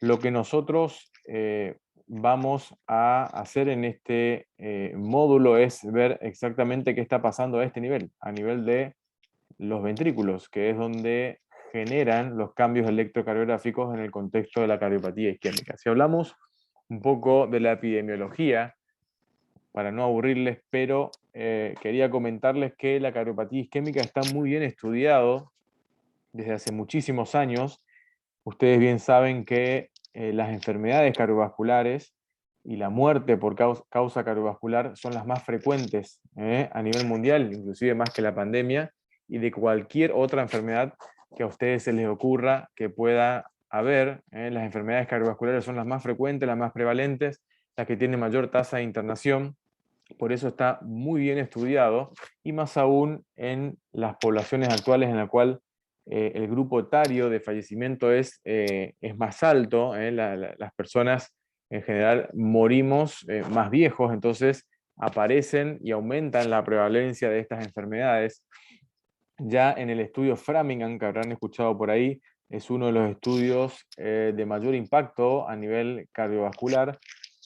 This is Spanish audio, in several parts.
lo que nosotros vamos a hacer en este módulo es ver exactamente qué está pasando a este nivel, a nivel de los ventrículos, que es donde generan los cambios electrocardiográficos en el contexto de la cardiopatía isquémica. Si hablamos un poco de la epidemiología, para no aburrirles, pero quería comentarles que la cardiopatía isquémica está muy bien estudiado desde hace muchísimos años. Ustedes bien saben que las enfermedades cardiovasculares y la muerte por causa cardiovascular son las más frecuentes a nivel mundial, inclusive más que la pandemia, y de cualquier otra enfermedad que a ustedes se les ocurra que pueda haber. Las enfermedades cardiovasculares son las más frecuentes, las más prevalentes, las que tienen mayor tasa de internación. Por eso está muy bien estudiado, y más aún en las poblaciones actuales en la cual el grupo etario de fallecimiento es más alto. Las personas en general morimos más viejos, entonces aparecen y aumentan la prevalencia de estas enfermedades. Ya en el estudio Framingham, que habrán escuchado por ahí, es uno de los estudios de mayor impacto a nivel cardiovascular,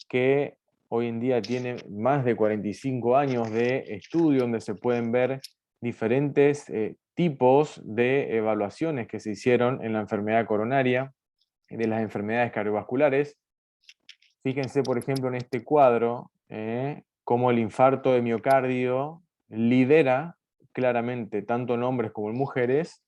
que hoy en día tiene más de 45 años de estudio, donde se pueden ver diferentes tipos de evaluaciones que se hicieron en la enfermedad coronaria y de las enfermedades cardiovasculares. Fíjense, por ejemplo, en este cuadro, cómo el infarto de miocardio lidera claramente, tanto en hombres como en mujeres,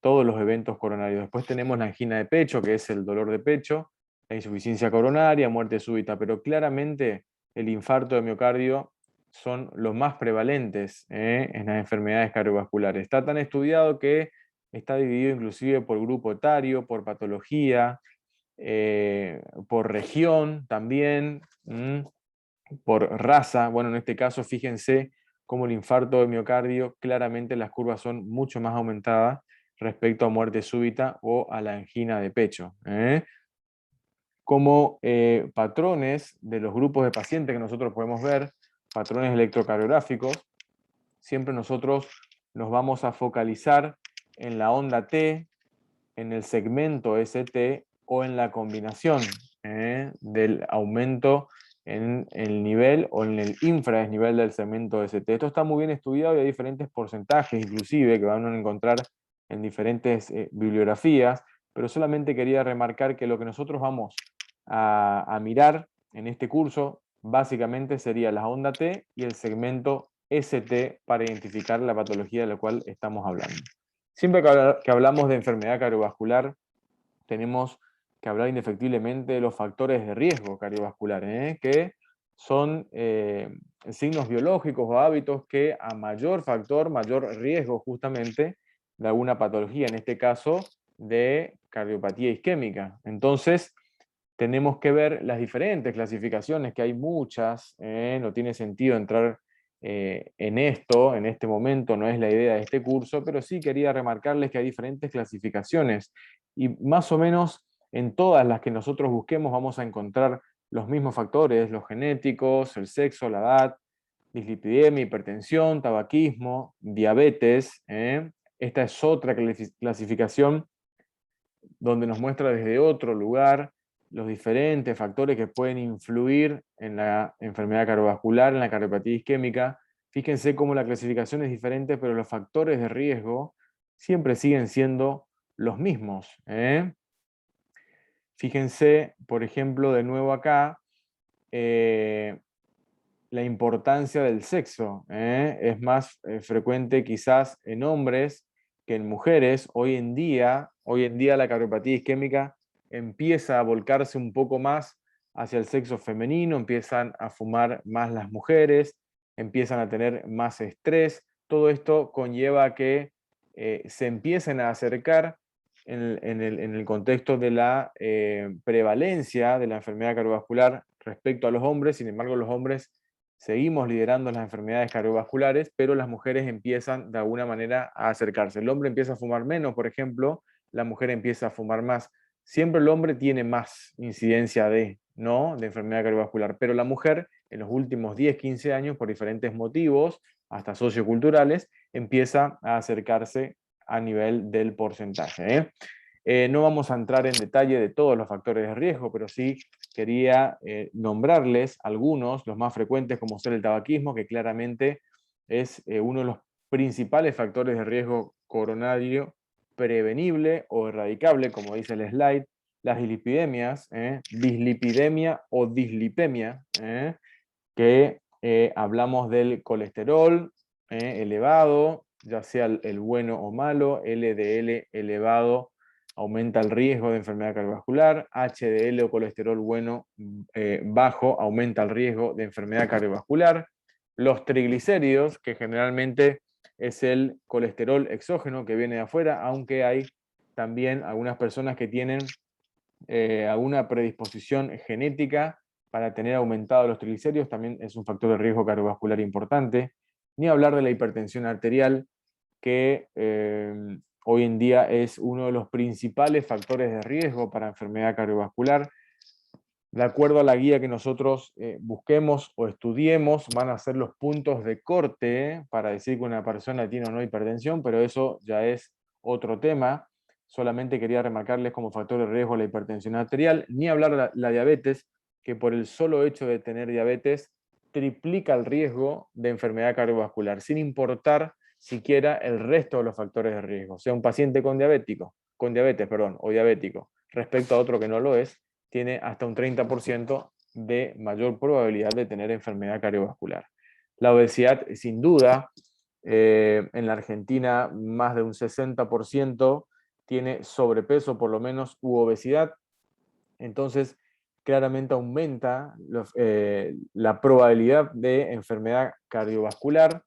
todos los eventos coronarios. Después tenemos la angina de pecho, que es el dolor de pecho, la insuficiencia coronaria, muerte súbita, pero claramente el infarto de miocardio son los más prevalentes en las enfermedades cardiovasculares. Está tan estudiado que está dividido inclusive por grupo etario, por patología, por región también, por raza. Bueno, en este caso, fíjense cómo el infarto de miocardio, claramente las curvas son mucho más aumentadas respecto a muerte súbita o a la angina de pecho. Como patrones de los grupos de pacientes que nosotros podemos ver, patrones electrocardiográficos, siempre nosotros nos vamos a focalizar en la onda T, en el segmento ST o en la combinación del aumento en el nivel o en el infradesnivel del segmento ST. Esto está muy bien estudiado y hay diferentes porcentajes inclusive que van a encontrar en diferentes bibliografías, pero solamente quería remarcar que lo que nosotros vamos a mirar en este curso básicamente sería la onda T y el segmento ST para identificar la patología de la cual estamos hablando. Siempre que hablamos de enfermedad cardiovascular, tenemos que hablar indefectiblemente de los factores de riesgo cardiovascular, que son signos biológicos o hábitos que a mayor factor, mayor riesgo justamente de alguna patología, en este caso de cardiopatía isquémica. Entonces, tenemos que ver las diferentes clasificaciones, que hay muchas, no tiene sentido entrar en esto, en este momento, no es la idea de este curso, pero sí quería remarcarles que hay diferentes clasificaciones y más o menos en todas las que nosotros busquemos vamos a encontrar los mismos factores, los genéticos, el sexo, la edad, dislipidemia, hipertensión, tabaquismo, diabetes. Esta es otra clasificación donde nos muestra desde otro lugar los diferentes factores que pueden influir en la enfermedad cardiovascular, en la cardiopatía isquémica. Fíjense cómo la clasificación es diferente, pero los factores de riesgo siempre siguen siendo los mismos. Fíjense, por ejemplo, de nuevo acá, la importancia del sexo. Es más frecuente quizás en hombres que en mujeres. Hoy en día la cardiopatía isquémica empieza a volcarse un poco más hacia el sexo femenino, empiezan a fumar más las mujeres, empiezan a tener más estrés. Todo esto conlleva a que se empiecen a acercar en el contexto de la prevalencia de la enfermedad cardiovascular respecto a los hombres. Sin embargo, los hombres seguimos liderando las enfermedades cardiovasculares, pero las mujeres empiezan de alguna manera a acercarse. El hombre empieza a fumar menos, por ejemplo, la mujer empieza a fumar más. Siempre el hombre tiene más incidencia ¿no?, de enfermedad cardiovascular, pero la mujer en los últimos 10, 15 años, por diferentes motivos, hasta socioculturales, empieza a acercarse a nivel del porcentaje. No vamos a entrar en detalle de todos los factores de riesgo, pero sí quería nombrarles algunos, los más frecuentes, como ser el tabaquismo, que claramente es uno de los principales factores de riesgo coronario prevenible o erradicable, como dice el slide. Las dislipidemias, dislipidemia o dislipemia, que hablamos del colesterol elevado, ya sea el bueno o malo, LDL elevado aumenta el riesgo de enfermedad cardiovascular, HDL o colesterol bueno bajo aumenta el riesgo de enfermedad cardiovascular, los triglicéridos, que generalmente es el colesterol exógeno que viene de afuera, aunque hay también algunas personas que tienen alguna predisposición genética para tener aumentados los triglicéridos, también es un factor de riesgo cardiovascular importante. Ni hablar de la hipertensión arterial, que hoy en día es uno de los principales factores de riesgo para enfermedad cardiovascular. De acuerdo a la guía que nosotros busquemos o estudiemos, van a ser los puntos de corte para decir que una persona tiene o no hipertensión, pero eso ya es otro tema. Solamente quería remarcarles como factor de riesgo la hipertensión arterial, ni hablar de la diabetes, que por el solo hecho de tener diabetes triplica el riesgo de enfermedad cardiovascular, sin importar siquiera el resto de los factores de riesgo. O sea, un paciente con diabetes, o diabético, respecto a otro que no lo es, tiene hasta un 30% de mayor probabilidad de tener enfermedad cardiovascular. La obesidad, sin duda, en la Argentina más de un 60% tiene sobrepeso por lo menos u obesidad, entonces claramente aumenta la probabilidad de enfermedad cardiovascular.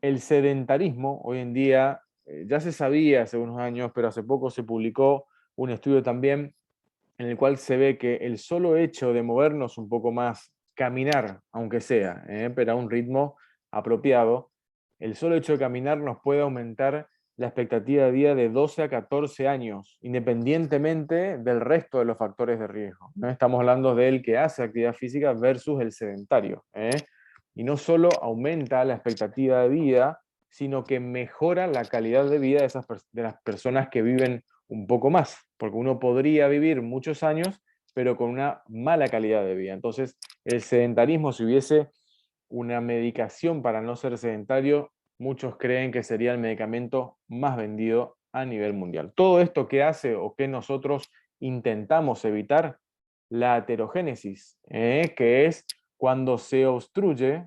El sedentarismo, hoy en día, ya se sabía hace unos años, pero hace poco se publicó un estudio también en el cual se ve que el solo hecho de movernos un poco más, caminar, aunque sea, pero a un ritmo apropiado, el solo hecho de caminar nos puede aumentar la expectativa de vida de 12 a 14 años, independientemente del resto de los factores de riesgo. Estamos hablando del que hace actividad física versus el sedentario. Y no solo aumenta la expectativa de vida, sino que mejora la calidad de vida de las personas que viven un poco más, porque uno podría vivir muchos años, pero con una mala calidad de vida. Entonces, el sedentarismo, si hubiese una medicación para no ser sedentario, muchos creen que sería el medicamento más vendido a nivel mundial. Todo esto que hace o que nosotros intentamos evitar, la aterogénesis, que es cuando se obstruye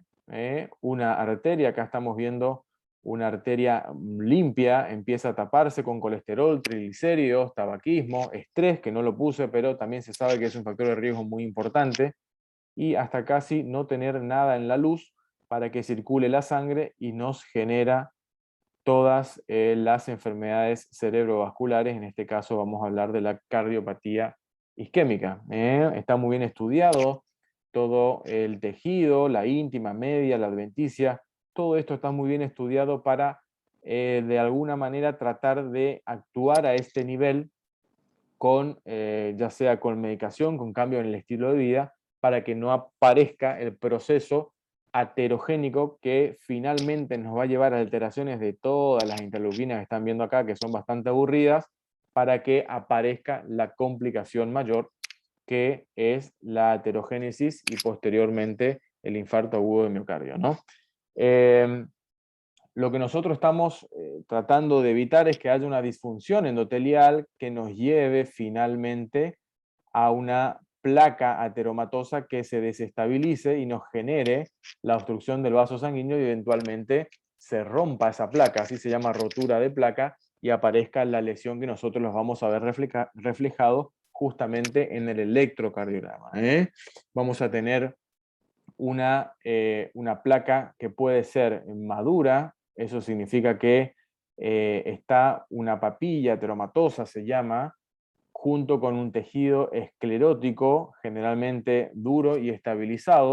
una arteria. Acá estamos viendo una arteria limpia, empieza a taparse con colesterol, triglicéridos, tabaquismo, estrés, que no lo puse, pero también se sabe que es un factor de riesgo muy importante, y hasta casi no tener nada en la luz para que circule la sangre y nos genera todas las enfermedades cerebrovasculares. En este caso vamos a hablar de la cardiopatía isquémica. Está muy bien estudiado todo el tejido, la íntima, media, la adventicia, todo esto está muy bien estudiado para de alguna manera tratar de actuar a este nivel con, ya sea con medicación, con cambio en el estilo de vida, para que no aparezca el proceso aterogénico que finalmente nos va a llevar a alteraciones de todas las interleuquinas que están viendo acá, que son bastante aburridas, para que aparezca la complicación mayor, que es la aterogénesis y posteriormente el infarto agudo de miocardio, ¿no? Lo que nosotros estamos tratando de evitar es que haya una disfunción endotelial que nos lleve finalmente a una placa ateromatosa que se desestabilice y nos genere la obstrucción del vaso sanguíneo y eventualmente se rompa esa placa, así se llama rotura de placa, y aparezca la lesión que nosotros los vamos a ver reflejado justamente en el electrocardiograma. Vamos a tener una placa que puede ser madura, eso significa que está una papilla ateromatosa, se llama, junto con un tejido esclerótico, generalmente duro y estabilizado,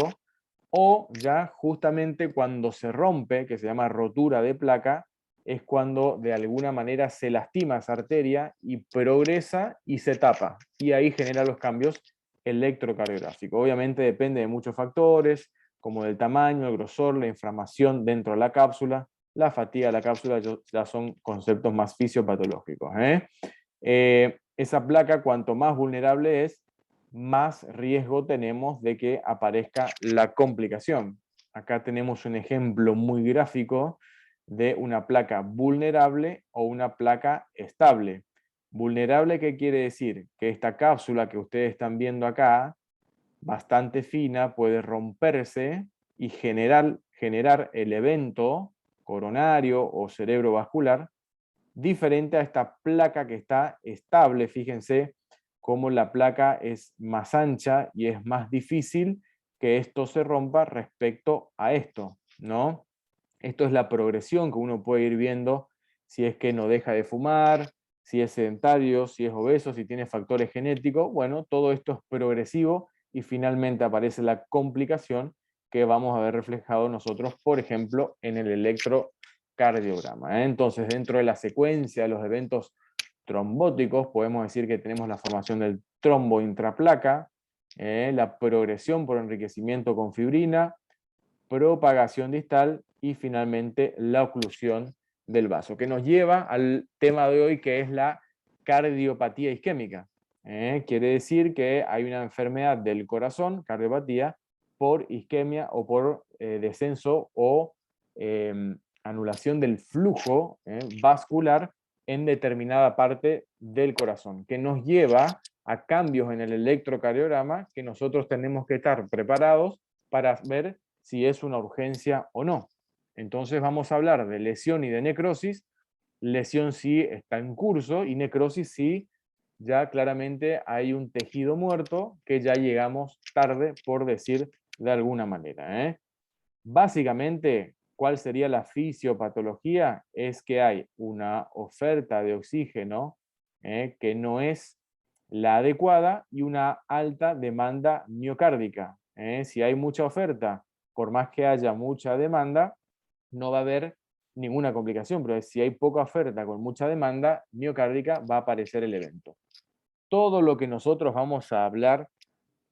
o ya justamente cuando se rompe, que se llama rotura de placa, es cuando de alguna manera se lastima esa arteria y progresa y se tapa, y ahí genera los cambios electrocardiográficos. Obviamente depende de muchos factores, como del tamaño, el grosor, la inflamación dentro de la cápsula, la fatiga de la cápsula ya son conceptos más fisiopatológicos. Esa placa, cuanto más vulnerable es, más riesgo tenemos de que aparezca la complicación. Acá tenemos un ejemplo muy gráfico de una placa vulnerable o una placa estable. Vulnerable, ¿qué quiere decir? Que esta cápsula que ustedes están viendo acá, bastante fina, puede romperse y generar el evento coronario o cerebrovascular diferente a esta placa que está estable. Fíjense cómo la placa es más ancha y es más difícil que esto se rompa respecto a esto, ¿no? Esto es la progresión que uno puede ir viendo si es que no deja de fumar, si es sedentario, si es obeso, si tiene factores genéticos. Bueno, todo esto es progresivo y finalmente aparece la complicación que vamos a ver reflejado nosotros, por ejemplo, en el electrocardiograma. Entonces, dentro de la secuencia de los eventos trombóticos, podemos decir que tenemos la formación del trombo intraplaca, la progresión por enriquecimiento con fibrina, propagación distal y finalmente la oclusión del vaso, que nos lleva al tema de hoy, que es la cardiopatía isquémica. Quiere decir que hay una enfermedad del corazón, cardiopatía, por isquemia o por descenso o anulación del flujo vascular en determinada parte del corazón, que nos lleva a cambios en el electrocardiograma que nosotros tenemos que estar preparados para ver si es una urgencia o no. Entonces vamos a hablar de lesión y de necrosis. Lesión sí está en curso y necrosis sí ya claramente hay un tejido muerto que ya llegamos tarde, por decir de alguna manera. Básicamente, ¿cuál sería la fisiopatología? Es que hay una oferta de oxígeno que no es la adecuada y una alta demanda miocárdica. Si hay mucha oferta, por más que haya mucha demanda, no va a haber ninguna complicación, pero si hay poca oferta con mucha demanda miocárdica, va a aparecer el evento. Todo lo que nosotros vamos a hablar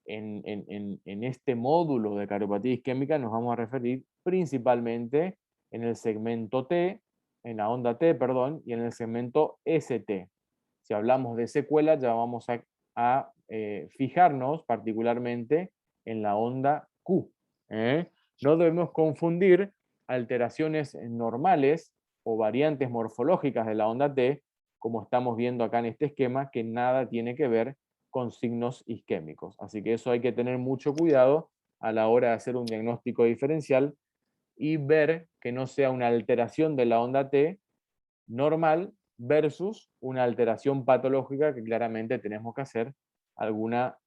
en este módulo de cardiopatía isquémica nos vamos a referir principalmente en el segmento T, en la onda T, perdón, y en el segmento ST. Si hablamos de secuela, ya vamos a fijarnos particularmente en la onda Q. No debemos confundir alteraciones normales o variantes morfológicas de la onda T, como estamos viendo acá en este esquema, que nada tiene que ver con signos isquémicos. Así que eso hay que tener mucho cuidado a la hora de hacer un diagnóstico diferencial y ver que no sea una alteración de la onda T normal versus una alteración patológica que claramente tenemos que hacer alguna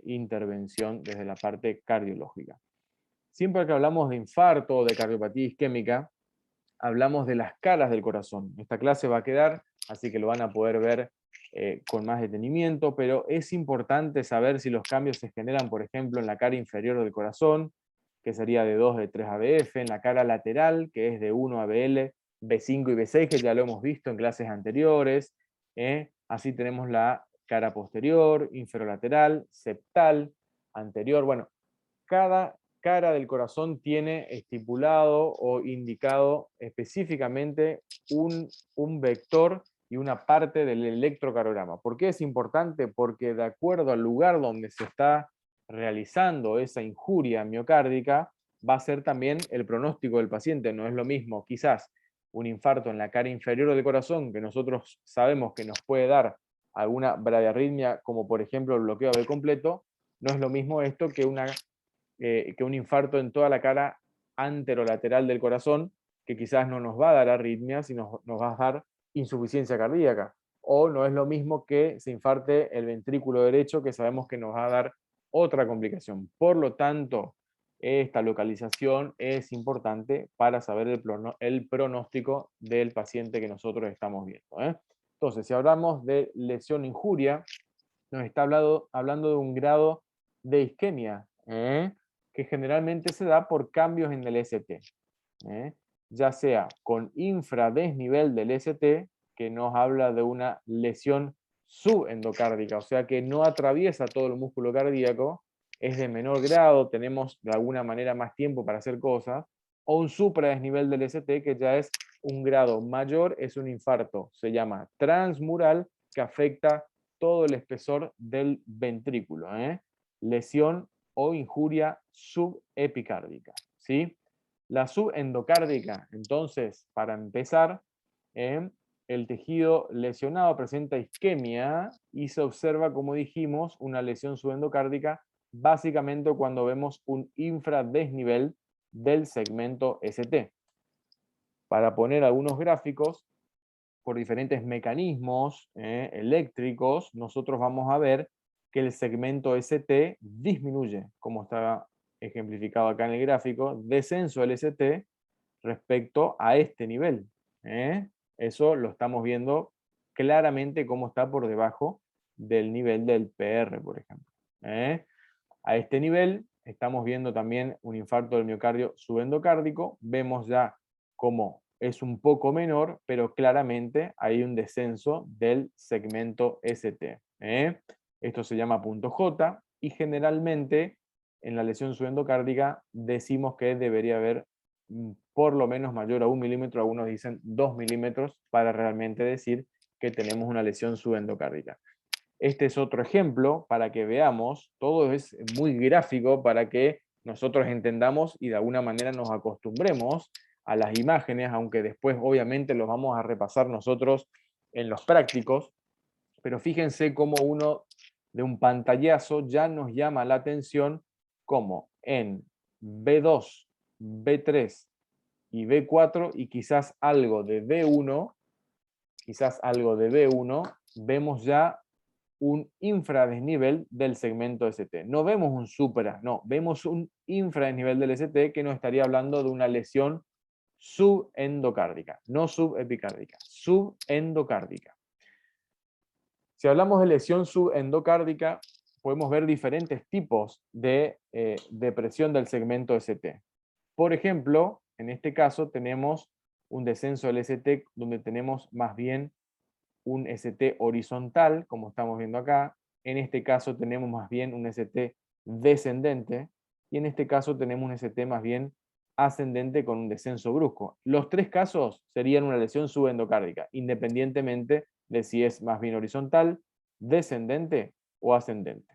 intervención desde la parte cardiológica. Siempre que hablamos de infarto o de cardiopatía isquémica, hablamos de las caras del corazón. Esta clase va a quedar, así que lo van a poder ver con más detenimiento, pero es importante saber si los cambios se generan, por ejemplo, en la cara inferior del corazón, que sería de 2, de 3 ABF, en la cara lateral, que es de 1 ABL, B5 y B6, que ya lo hemos visto en clases anteriores. Así tenemos la cara posterior, inferolateral, septal, anterior. Bueno, cada cara del corazón tiene estipulado o indicado específicamente un vector y una parte del electrocardiograma. ¿Por qué es importante? Porque de acuerdo al lugar donde se está realizando esa injuria miocárdica, va a ser también el pronóstico del paciente. No es lo mismo, quizás, un infarto en la cara inferior del corazón, que nosotros sabemos que nos puede dar alguna bradiarritmia, como por ejemplo el bloqueo B completo, no es lo mismo esto que un infarto en toda la cara anterolateral del corazón, que quizás no nos va a dar arritmias y nos va a dar insuficiencia cardíaca. O no es lo mismo que se infarte el ventrículo derecho, que sabemos que nos va a dar otra complicación. Por lo tanto, esta localización es importante para saber el pronóstico del paciente que nosotros estamos viendo. Entonces, si hablamos de lesión injuria, nos está hablando de un grado de isquemia, que generalmente se da por cambios en el ST, ya sea con infradesnivel del ST, que nos habla de una lesión subendocárdica, o sea que no atraviesa todo el músculo cardíaco, es de menor grado, tenemos de alguna manera más tiempo para hacer cosas, o un supradesnivel del ST, que ya es un grado mayor, es un infarto, se llama transmural, que afecta todo el espesor del ventrículo. Lesión o injuria subepicárdica, ¿sí? La subendocárdica, entonces, para empezar, el tejido lesionado presenta isquemia y se observa, como dijimos, una lesión subendocárdica básicamente cuando vemos un infradesnivel del segmento ST. Para poner algunos gráficos, por diferentes mecanismos eléctricos, nosotros vamos a ver que el segmento ST disminuye, como está ejemplificado acá en el gráfico, descenso del ST respecto a este nivel. Eso lo estamos viendo claramente cómo está por debajo del nivel del PR, por ejemplo. A este nivel estamos viendo también un infarto del miocardio subendocárdico, vemos ya cómo es un poco menor, pero claramente hay un descenso del segmento ST. Esto se llama punto J y generalmente en la lesión subendocárdica decimos que debería haber por lo menos mayor a 1 milímetro, algunos dicen 2 milímetros, para realmente decir que tenemos una lesión subendocárdica. Este es otro ejemplo para que veamos, todo es muy gráfico para que nosotros entendamos y de alguna manera nos acostumbremos a las imágenes, aunque después obviamente los vamos a repasar nosotros en los prácticos, pero fíjense cómo uno de un pantallazo ya nos llama la atención como en B2, B3 y B4 y quizás algo de B1, vemos ya un infradesnivel del segmento ST. No vemos un supra, no, vemos un infradesnivel del ST que nos estaría hablando de una lesión subendocárdica, no subepicárdica, subendocárdica. Si hablamos de lesión subendocárdica, podemos ver diferentes tipos de depresión del segmento ST. Por ejemplo, en este caso tenemos un descenso del ST donde tenemos más bien un ST horizontal, como estamos viendo acá. En este caso tenemos más bien un ST descendente y en este caso tenemos un ST más bien ascendente con un descenso brusco. Los tres casos serían una lesión subendocárdica, independientemente de si es más bien horizontal, descendente o ascendente.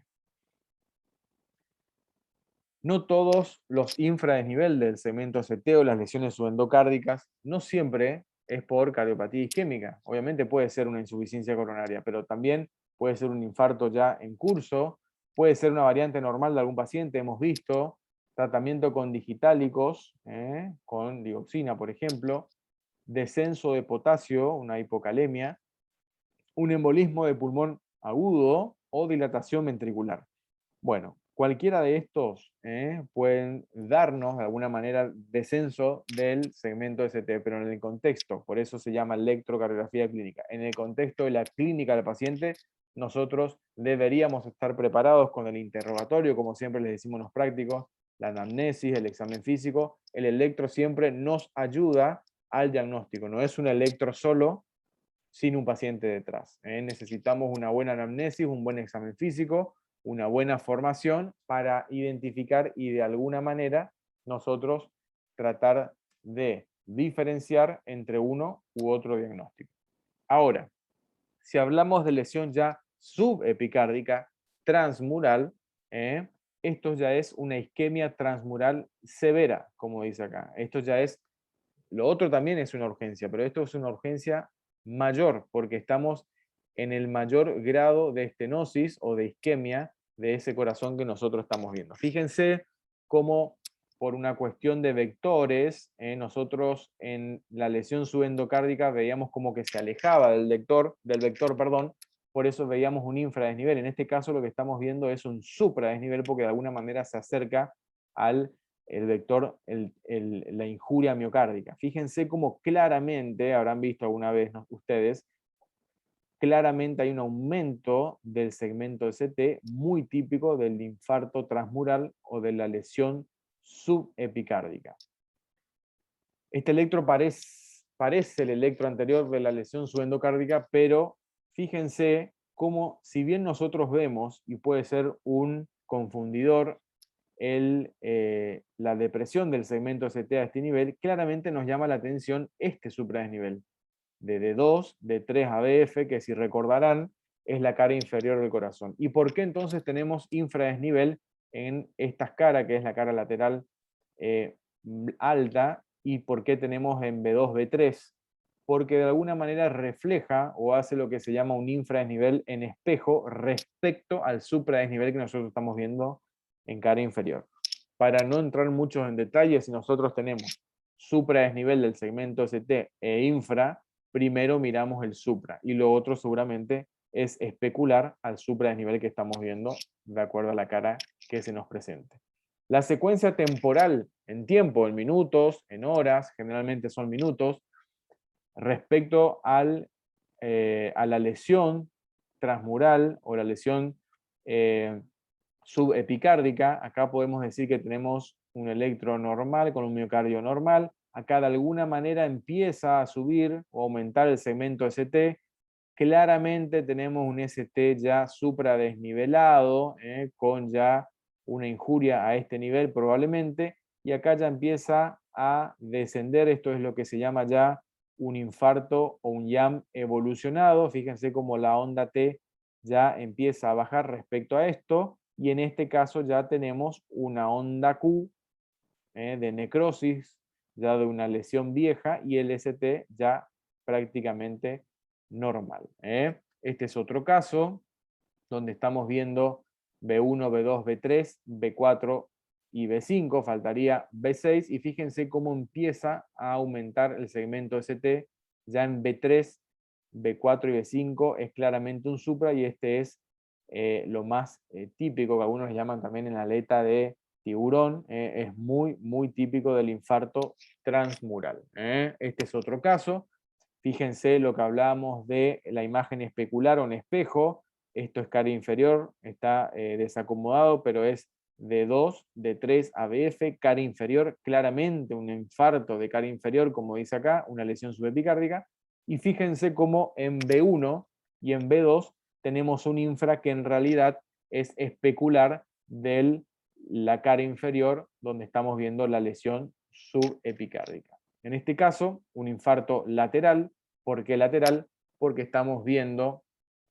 No todos los infradesnivel del segmento ST o las lesiones subendocárdicas, no siempre es por cardiopatía isquémica. Obviamente puede ser una insuficiencia coronaria, pero también puede ser un infarto ya en curso, puede ser una variante normal de algún paciente, hemos visto, tratamiento con digitálicos, con dioxina, por ejemplo, descenso de potasio, una hipocalemia, un embolismo de pulmón agudo o dilatación ventricular. Bueno, cualquiera de estos pueden darnos de alguna manera descenso del segmento ST, pero en el contexto, por eso se llama electrocardiografía clínica, en el contexto de la clínica del paciente, nosotros deberíamos estar preparados con el interrogatorio, como siempre les decimos los prácticos, la anamnesis, el examen físico, el electro siempre nos ayuda al diagnóstico, no es un electro solo sin un paciente detrás. Necesitamos una buena anamnesis, un buen examen físico, una buena formación para identificar y de alguna manera nosotros tratar de diferenciar entre uno u otro diagnóstico. Ahora, si hablamos de lesión ya subepicárdica transmural, esto ya es una isquemia transmural severa, como dice acá. Esto ya es, lo otro también es una urgencia, pero esto es una urgencia mayor, porque estamos en el mayor grado de estenosis o de isquemia de ese corazón que nosotros estamos viendo. Fíjense cómo por una cuestión de vectores, nosotros en la lesión subendocárdica veíamos como que se alejaba del vector, por eso veíamos un infradesnivel. En este caso lo que estamos viendo es un supradesnivel porque de alguna manera se acerca al el vector, la injuria miocárdica. Fíjense cómo claramente, habrán visto alguna vez ustedes, claramente hay un aumento del segmento ST muy típico del infarto transmural o de la lesión subepicárdica. Este electro parece el electro anterior de la lesión subendocárdica, pero fíjense cómo, si bien nosotros vemos, y puede ser un confundidor, la depresión del segmento ST a este nivel, claramente nos llama la atención este supradesnivel de D2, D3 a BF, que si recordarán es la cara inferior del corazón. ¿Y por qué entonces tenemos infradesnivel en estas caras, que es la cara lateral alta, y por qué tenemos en B2, B3? Porque de alguna manera refleja o hace lo que se llama un infradesnivel en espejo respecto al supradesnivel que nosotros estamos viendo en cara inferior. Para no entrar mucho en detalles, si nosotros tenemos supradesnivel del segmento ST e infra, primero miramos el supra, y lo otro seguramente es especular al supradesnivel que estamos viendo de acuerdo a la cara que se nos presente. La secuencia temporal en tiempo, en minutos, en horas, generalmente son minutos, respecto a la lesión transmural o la lesión subepicárdica. Acá podemos decir que tenemos un electro normal con un miocardio normal. Acá de alguna manera empieza a subir o aumentar el segmento ST. Claramente tenemos un ST ya supradesnivelado, con ya una injuria a este nivel probablemente, y acá ya empieza a descender. Esto es lo que se llama ya un infarto o un YAM evolucionado. Fíjense cómo la onda T ya empieza a bajar respecto a esto, y en este caso ya tenemos una onda Q de necrosis, ya de una lesión vieja, y el ST ya prácticamente normal. Este es otro caso donde estamos viendo B1, B2, B3, B4 y B5, faltaría B6, y fíjense cómo empieza a aumentar el segmento ST ya en B3, B4 y B5, es claramente un supra, y este es lo más típico, que algunos llaman también en la aleta de tiburón, es muy, muy típico del infarto transmural. Este es otro caso. Fíjense lo que hablábamos de la imagen especular o en espejo. Esto es cara inferior, está desacomodado, pero es D2, D3 ABF, cara inferior, claramente un infarto de cara inferior, como dice acá, una lesión subepicárdica. Y fíjense cómo en B1 y en B2 tenemos un infra que en realidad es especular de la cara inferior, donde estamos viendo la lesión subepicárdica. En este caso, un infarto lateral. ¿Por qué lateral? Porque estamos viendo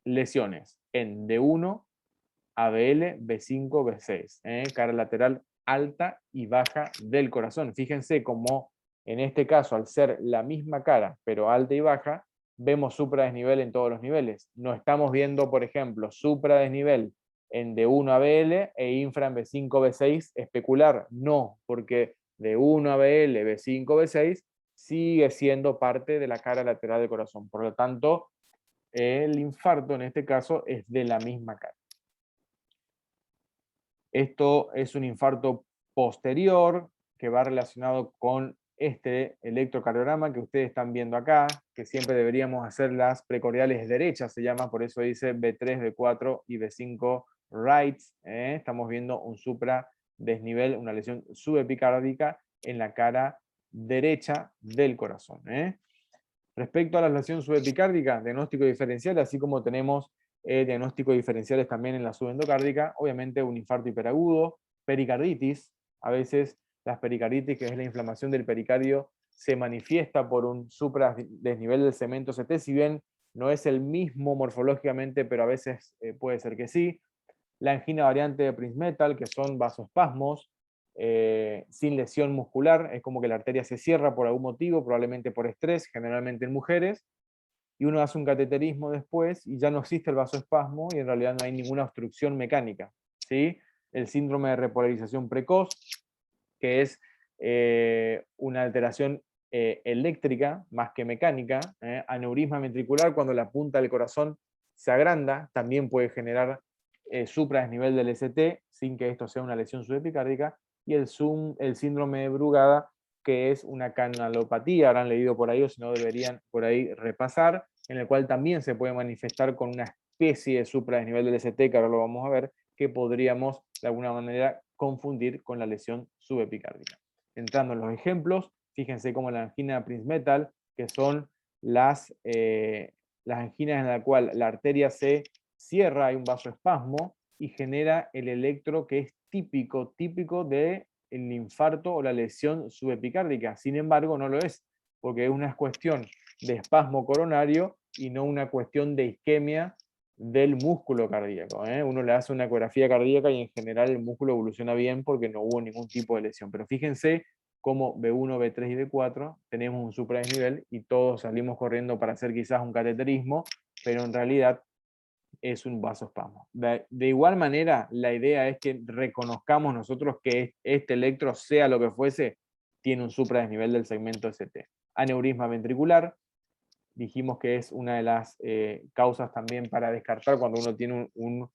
lesiones en D1, ABL, B5, B6, cara lateral alta y baja del corazón. Fíjense cómo en este caso, al ser la misma cara, pero alta y baja, vemos supradesnivel en todos los niveles. No estamos viendo, por ejemplo, supradesnivel en D1 ABL e infra en B5, B6 especular. No, porque D1 ABL, B5, B6 sigue siendo parte de la cara lateral del corazón. Por lo tanto, el infarto en este caso es de la misma cara. Esto es un infarto posterior que va relacionado con este electrocardiograma que ustedes están viendo acá, que siempre deberíamos hacer las precordiales derechas, se llama, por eso dice B3, B4 y B5 rights. Estamos viendo un supradesnivel, una lesión subepicárdica en la cara derecha del corazón. Respecto a la lesión subepicárdica, diagnóstico diferencial, así como tenemos diagnósticos diferenciales también en la subendocárdica, obviamente un infarto hiperagudo, pericarditis, a veces las pericarditis, que es la inflamación del pericardio, se manifiesta por un supradesnivel del segmento ST, si bien no es el mismo morfológicamente, pero a veces puede ser que sí. La angina variante de Prinzmetal, que son vasoespasmos, sin lesión muscular, es como que la arteria se cierra por algún motivo, probablemente por estrés, generalmente en mujeres, y uno hace un cateterismo después y ya no existe el vasoespasmo y en realidad no hay ninguna obstrucción mecánica. ¿Sí? El síndrome de repolarización precoz, que es una alteración eléctrica más que mecánica, aneurisma ventricular, cuando la punta del corazón se agranda, también puede generar supradesnivel del ST sin que esto sea una lesión subepicárdica, y el síndrome de Brugada, que es una canalopatía, habrán leído por ahí o si no deberían por ahí repasar, en el cual también se puede manifestar con una especie de supradesnivel del ST, que ahora lo vamos a ver, que podríamos de alguna manera confundir con la lesión subepicárdica. Entrando en los ejemplos, fíjense como la angina Prinzmetal, que son las anginas en la cual la arteria se cierra, hay un vasoespasmo, y genera el electro que es típico del infarto o la lesión subepicárdica. Sin embargo, no lo es, porque es una cuestión de espasmo coronario y no una cuestión de isquemia del músculo cardíaco. Uno le hace una ecografía cardíaca y en general el músculo evoluciona bien porque no hubo ningún tipo de lesión. Pero fíjense cómo B1, B3 y B4 tenemos un supradesnivel y todos salimos corriendo para hacer quizás un cateterismo, pero en realidad es un vasoespasmo. De igual manera, la idea es que reconozcamos nosotros que este electro, sea lo que fuese, tiene un supradesnivel del segmento ST. Aneurisma ventricular, dijimos que es una de las causas también para descartar cuando uno tiene un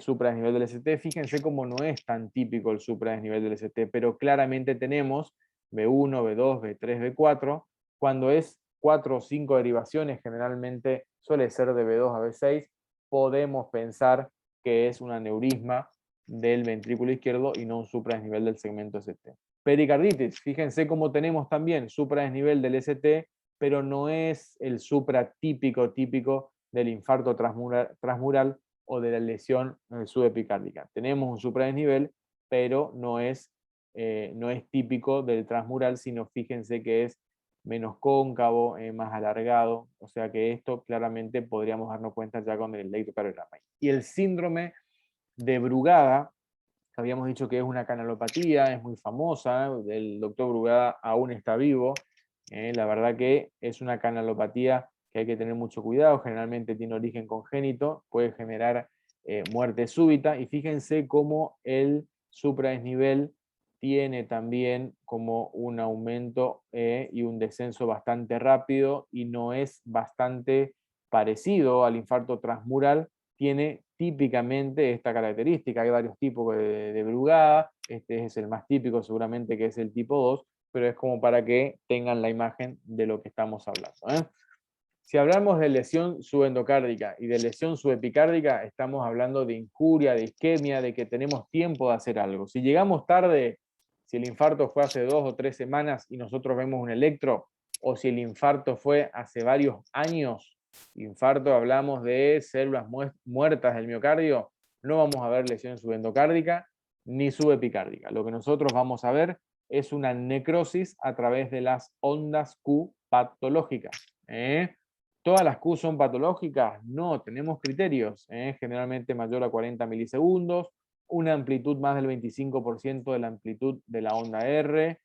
supradesnivel del ST. Fíjense cómo no es tan típico el supradesnivel del ST, pero claramente tenemos B1, B2, B3, B4. Cuando es 4 o 5 derivaciones, generalmente suele ser de B2 a B6, podemos pensar que es un aneurisma del ventrículo izquierdo y no un supradesnivel del segmento ST. Pericarditis, fíjense cómo tenemos también supradesnivel del ST, pero no es el supratípico típico del infarto transmural o de la lesión subepicárdica. Tenemos un supradesnivel, pero no es típico del transmural, sino fíjense que es menos cóncavo, más alargado, o sea que esto claramente podríamos darnos cuenta ya con el electrocardiograma. Y el síndrome de Brugada, habíamos dicho que es una canalopatía, es muy famosa, el doctor Brugada aún está vivo, la verdad que es una canalopatía que hay que tener mucho cuidado, generalmente tiene origen congénito, puede generar muerte súbita, y fíjense cómo el supradesnivel tiene también como un aumento y un descenso bastante rápido, y no es bastante parecido al infarto transmural, tiene típicamente esta característica. Hay varios tipos de Brugada, este es el más típico seguramente, que es el tipo 2, pero es como para que tengan la imagen de lo que estamos hablando. Si hablamos de lesión subendocárdica y de lesión subepicárdica, estamos hablando de injuria, de isquemia, de que tenemos tiempo de hacer algo. Si llegamos tarde, si el infarto fue hace 2 o 3 semanas y nosotros vemos un electro, o si el infarto fue hace varios años, infarto hablamos de células muertas del miocardio, no vamos a ver lesión subendocárdica ni subepicárdica. Lo que nosotros vamos a ver es una necrosis a través de las ondas Q patológicas. ¿Todas las Q son patológicas? No, tenemos criterios, generalmente mayor a 40 milisegundos, una amplitud más del 25% de la amplitud de la onda R,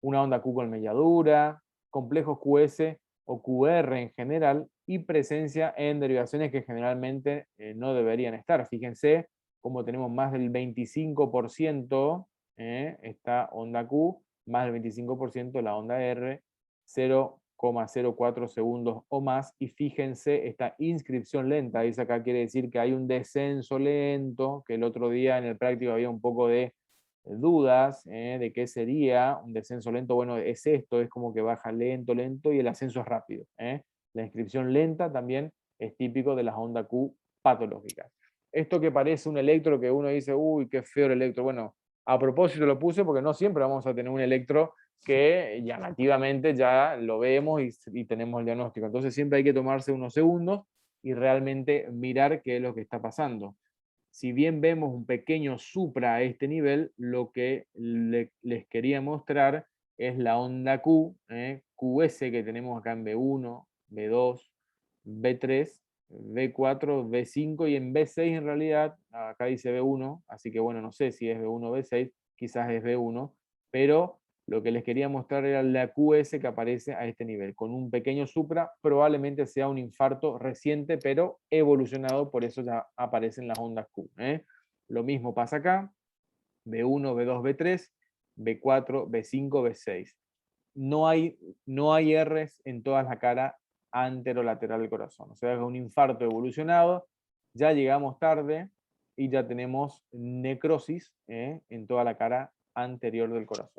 una onda Q con melladura, complejos QS o QR en general, y presencia en derivaciones que generalmente no deberían estar. Fíjense cómo tenemos más del 25% esta onda Q, más del 25% la onda R, 0,04 segundos o más, y fíjense esta inscripción lenta, dice acá, quiere decir que hay un descenso lento, que el otro día en el práctico había un poco de dudas de qué sería un descenso lento. Bueno, es esto, es como que baja lento, lento, y el ascenso es rápido. La inscripción lenta también es típico de las ondas Q patológicas. Esto que parece un electro que uno dice, uy, qué feo el electro. Bueno, a propósito lo puse porque no siempre vamos a tener un electro que llamativamente ya lo vemos y tenemos el diagnóstico. Entonces siempre hay que tomarse unos segundos y realmente mirar qué es lo que está pasando. Si bien vemos un pequeño supra a este nivel, lo que les quería mostrar es la onda Q, QS, que tenemos acá en B1, B2, B3, B4, B5 y en B6 en realidad, acá dice B1, así que bueno, no sé si es B1 o B6, quizás es B1, pero lo que les quería mostrar era la QS que aparece a este nivel, con un pequeño supra, probablemente sea un infarto reciente, pero evolucionado, por eso ya aparecen las ondas Q. Lo mismo pasa acá, B1, B2, B3, B4, B5, B6. No hay Rs en toda la cara anterolateral del corazón. O sea, es un infarto evolucionado, ya llegamos tarde y ya tenemos necrosis en toda la cara anterior del corazón.